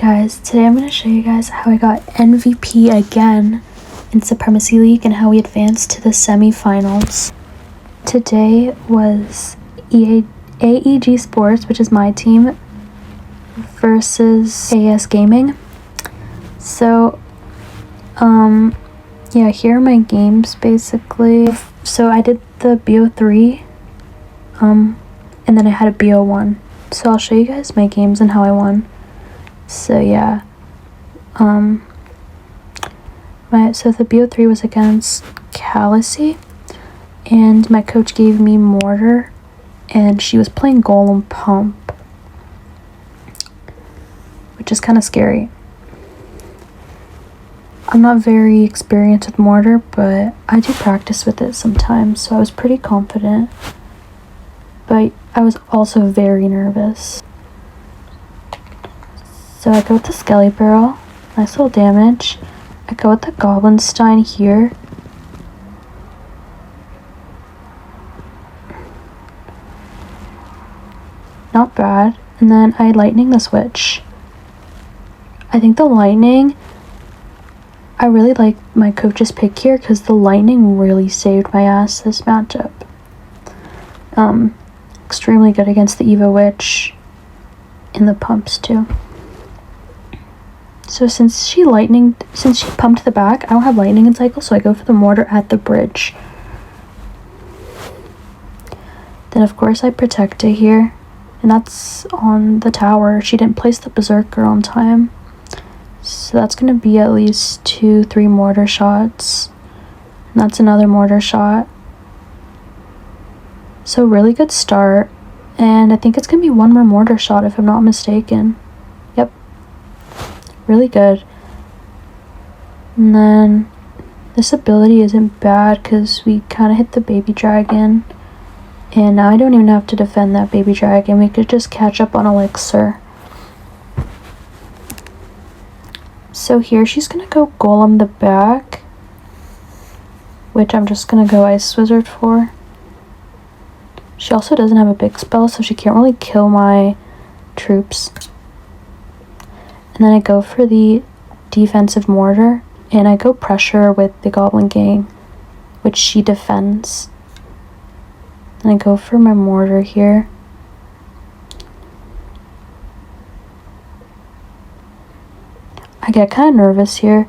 Guys, today I'm going to show you guys how I got MVP again in Supremacy League and how we advanced to the semifinals. Today was AEG Sports, which is my team, versus AS Gaming. So, yeah, here are my games basically. So I did the BO3, and then I had a BO1. So I'll show you guys my games and how I won. So yeah, so the BO3 was against Calicy, and my coach gave me Mortar, and she was playing Golem Pump, which is kind of scary. I'm not very experienced with Mortar, but I do practice with it sometimes, so I was pretty confident, but I was also very nervous. So I go with the Skelly Barrel, nice little damage. I go with the Goblin Stein here. Not bad. And then I Lightning the Switch. I think the Lightning, I really like my coach's pick here because the Lightning really saved my ass this matchup. Extremely good against the Evo Witch and the pumps too. So since she pumped the back, I don't have lightning in cycle, so I go for the mortar at the bridge. Then of course I protect it here, and that's on the tower. She didn't place the berserker on time, so that's gonna be at least 2-3 mortar shots, and that's another mortar shot. So really good start, and I think it's gonna be one more mortar shot if I'm not mistaken. Yep. Really good. And then this ability isn't bad because we kind of hit the baby dragon, and now I don't even have to defend that baby dragon. We could just catch up on elixir. So here she's gonna go golem the back, which I'm just gonna go ice wizard for. She also doesn't have a big spell, so she can't really kill my troops. And then I go for the defensive mortar, and I go pressure with the Goblin Gang, which she defends. And I go for my mortar here. I get kind of nervous here.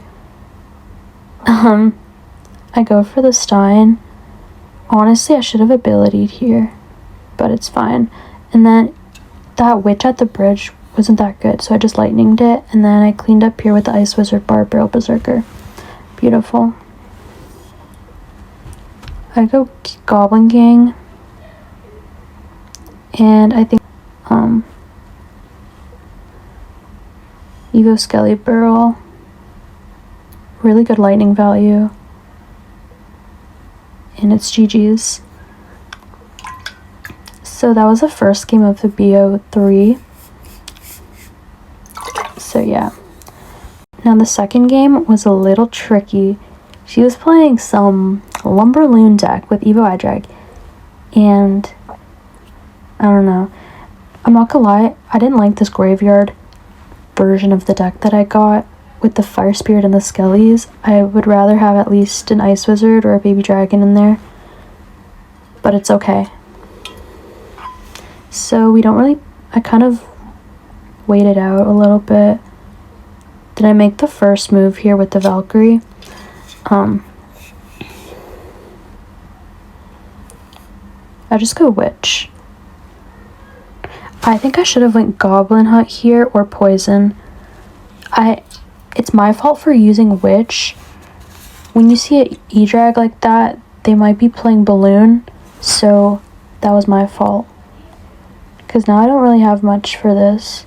I go for the Stein. Honestly, I should have abilitied here, but it's fine. And then that witch at the bridge wasn't that good, so I just lightninged it, and then I cleaned up here with the Ice Wizard Barb Barrel Berserker. Beautiful. I go Goblin Gang, and I think Evo Skelly Barrel. Really good lightning value, and it's GG's. So that was the first game of the BO3. So yeah. Now the second game was a little tricky. She was playing some Lumberloon deck with Evo iDrag, and I don't know. I'm not gonna lie, I didn't like this graveyard version of the deck that I got with the Fire Spirit and the Skellies. I would rather have at least an Ice Wizard or a Baby Dragon in there, but it's okay. So I kind of waited out a little bit. Did I make the first move here with the Valkyrie? I just go Witch. I think I should have went Goblin Hut here or Poison. It's my fault for using Witch. When you see an E-Drag like that, they might be playing Balloon, so that was my fault. Because now I don't really have much for this.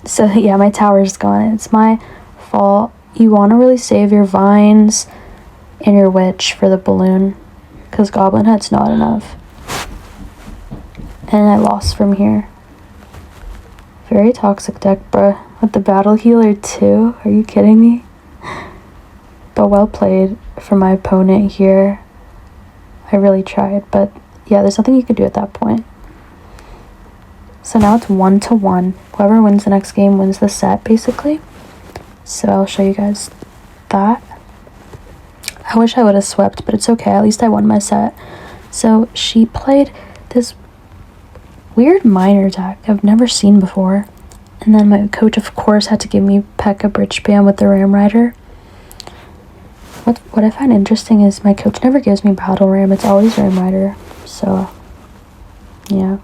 So yeah, my tower's gone. It's my fault. You want to really save your vines and your witch for the balloon, because Goblin Hut's not enough. And I lost from here. Very toxic deck, bruh. With the battle healer too? Are you kidding me? But well played from my opponent here. I really tried, but yeah, there's nothing you could do at that point. So now it's 1-1. Whoever wins the next game wins the set, basically. So I'll show you guys that. I wish I would have swept, but it's okay. At least I won my set. So she played this weird minor deck I've never seen before. And then my coach, of course, had to give me P.E.K.K.A. Bridge Spam with the Ram Rider. What I find interesting is my coach never gives me Battle Ram. It's always Ram Rider. So, yeah.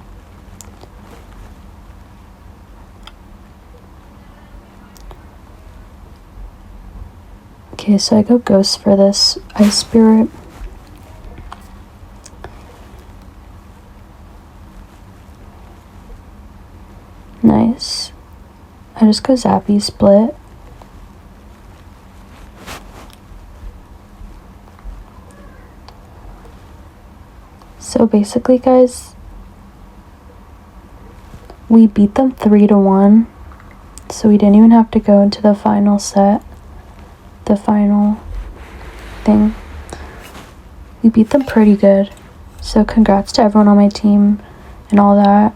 Okay, so I go Ghost for this Ice Spirit. Nice. I just go Zappy Split. So basically, guys, we beat them 3-1. So we didn't even have to go into the final set. The final thing. We beat them pretty good. So congrats to everyone on my team and all that.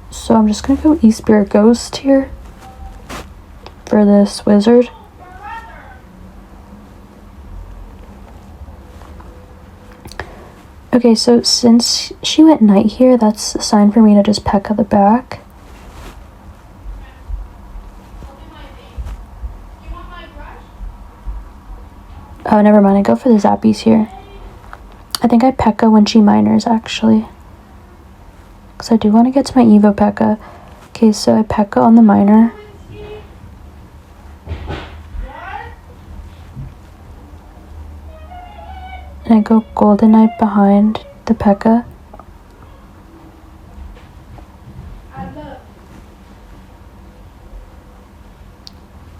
So I'm just gonna go E-Spirit Ghost here for this wizard. Okay, so since she went Knight here, that's a sign for me to just P.E.K.K.A. the back. Oh, never mind. I go for the Zappies here. I think I P.E.K.K.A. when she minors, actually. Because I do want to get to my Evo P.E.K.K.A. Okay, so I P.E.K.K.A. on the minor. And I go Golden Knight behind the P.E.K.K.A.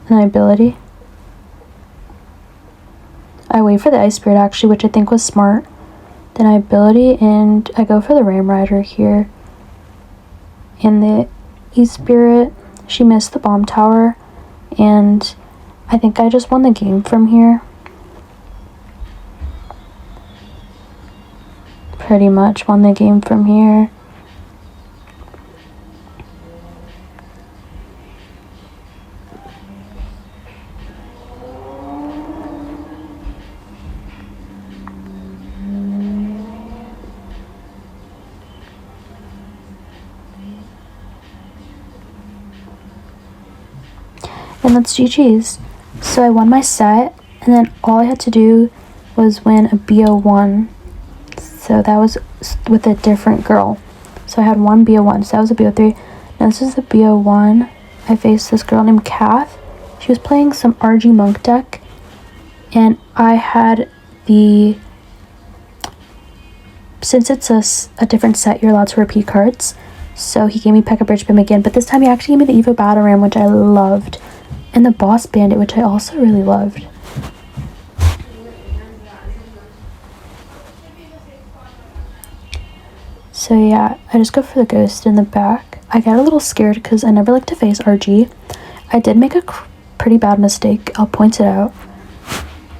And I ability. I wait for the Ice Spirit actually, which I think was smart. Then I ability and I go for the Ram Rider here. And the E-Spirit, she missed the Bomb Tower. And I think I just won the game from here. Pretty much won the game from here. And that's GG's. So I won my set, and then all I had to do was win a BO1. So that was with a different girl. So I had one BO1, so that was a BO3. Now this is the BO1. I faced this girl named Kath. She was playing some RG Monk deck, and I had the... Since it's a different set, you're allowed to repeat cards. So he gave me P.E.K.K.A. Bridge Spam again, but this time he actually gave me the Evo Battle Ram, which I loved. And the Boss Bandit, which I also really loved. So yeah, I just go for the Ghost in the back. I got a little scared because I never like to face RG. I did make a pretty bad mistake. I'll point it out.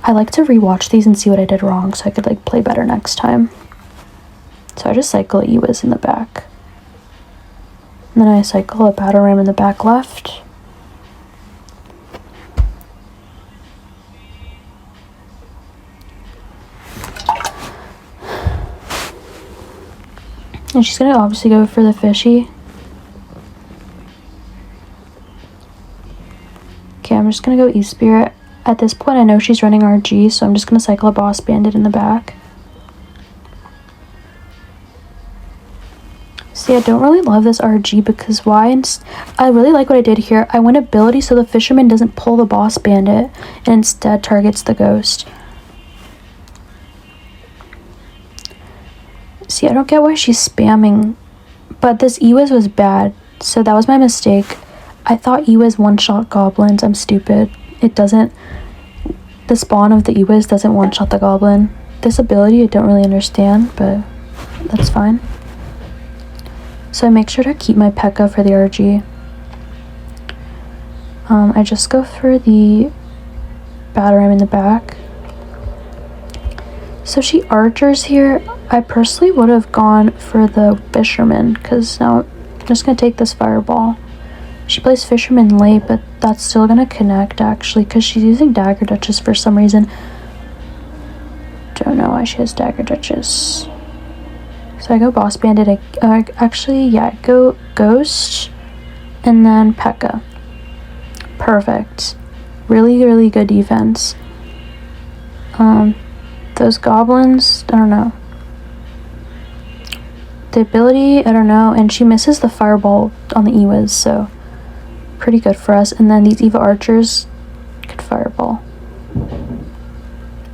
I like to rewatch these and see what I did wrong so I could like play better next time. So I just cycle Ewiz in the back. And then I cycle a Battle Ram in the back left. And she's gonna obviously go for the fishy. Okay, I'm just gonna go E-Spirit. At this point, I know she's running RG, so I'm just gonna cycle a Boss Bandit in the back. See, I don't really love this RG because I really like what I did here. I went ability so the Fisherman doesn't pull the Boss Bandit and instead targets the Ghost. See, I don't get why she's spamming, but this Ewiz was bad, so that was my mistake. I thought Ewiz one-shot goblins. I'm stupid. It doesn't. The spawn of the Ewiz doesn't one-shot the goblin. This ability I don't really understand, but that's fine. So I make sure to keep my P.E.K.K.A. for the RG. I just go for the Battle Ram in the back. So she archers here. I personally would have gone for the fisherman because now I'm just going to take this fireball. She plays fisherman late, but that's still going to connect actually because she's using dagger duchess for some reason. Don't know why she has dagger duchess. So I go boss bandit. Actually, yeah, go ghost and then P.E.K.K.A. Perfect. Really, really good defense. Those goblins, I don't know. The ability, I don't know. And she misses the fireball on the Ewas, so pretty good for us. And then these Eva archers could fireball.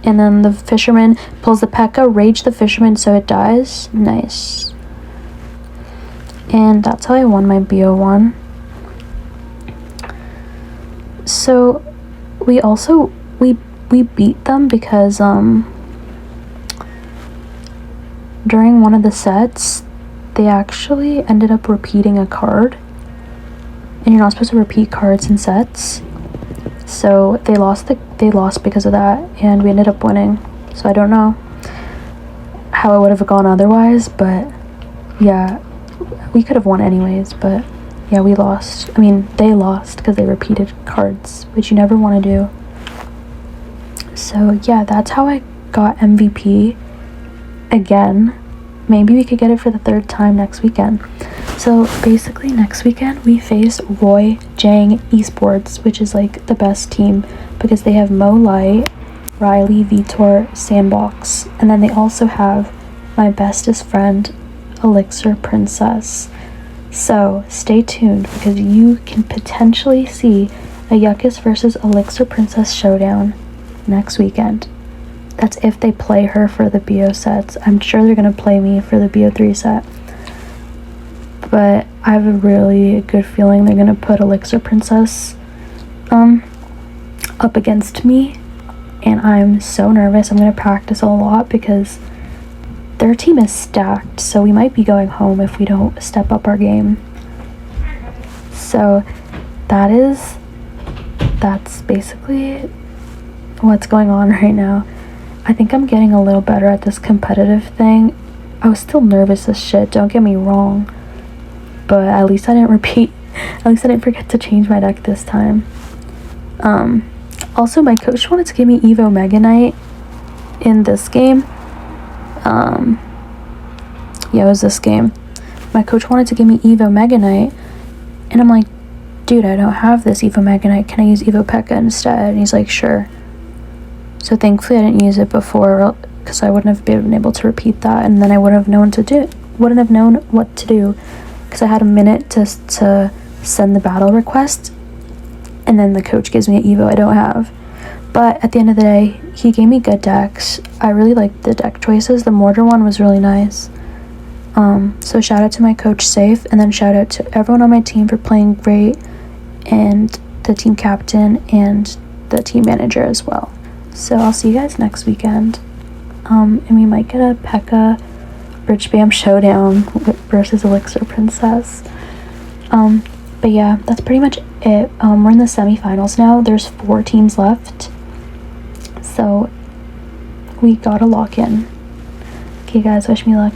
And then the fisherman pulls the P.E.K.K.A, rage the fisherman so it dies. Nice. And that's how I won my BO1. So we also we beat them because during one of the sets they actually ended up repeating a card, and you're not supposed to repeat cards in sets. So they lost because of that, and we ended up winning. So I don't know how it would have gone otherwise, but yeah, we could have won anyways, but yeah, we lost. I mean, they lost because they repeated cards, which you never want to do. So yeah, that's how I got MVP again. Maybe we could get it for the third time next weekend. So basically next weekend we face Roy Jang Esports, which is like the best team because they have Mo Light, Riley, Vitor, Sandbox, and then they also have my bestest friend, Elixir Princess. So stay tuned because you can potentially see a Yuckus versus Elixir Princess showdown next weekend. That's if they play her for the BO sets. I'm sure they're going to play me for the BO3 set. But I have a really good feeling they're going to put Elixir Princess up against me. And I'm so nervous. I'm going to practice a lot because their team is stacked. So we might be going home if we don't step up our game. So that's basically what's going on right now. I think I'm getting a little better at this competitive thing. I was still nervous as shit, don't get me wrong. But at least I didn't forget to change my deck this time. Also, my coach wanted to give me Evo Mega Knight in this game. Yeah, it was this game. My coach wanted to give me Evo Mega Knight. And I'm like, dude, I don't have this Evo Mega Knight. Can I use Evo P.E.K.K.A instead? And he's like, sure. So thankfully I didn't use it before because I wouldn't have been able to repeat that, and then I wouldn't have known what to do because I had a minute to send the battle request, and then the coach gives me an Evo I don't have. But at the end of the day, he gave me good decks. I really liked the deck choices. The mortar one was really nice. So shout out to my coach Safe, and then shout out to everyone on my team for playing great, and the team captain and the team manager as well. So I'll see you guys next weekend. And we might get a P.E.K.K.A Bridge Bam showdown versus Elixir Princess. But yeah, that's pretty much it. We're in the semifinals now. There's 4 teams left. So we gotta lock in. Okay guys, wish me luck.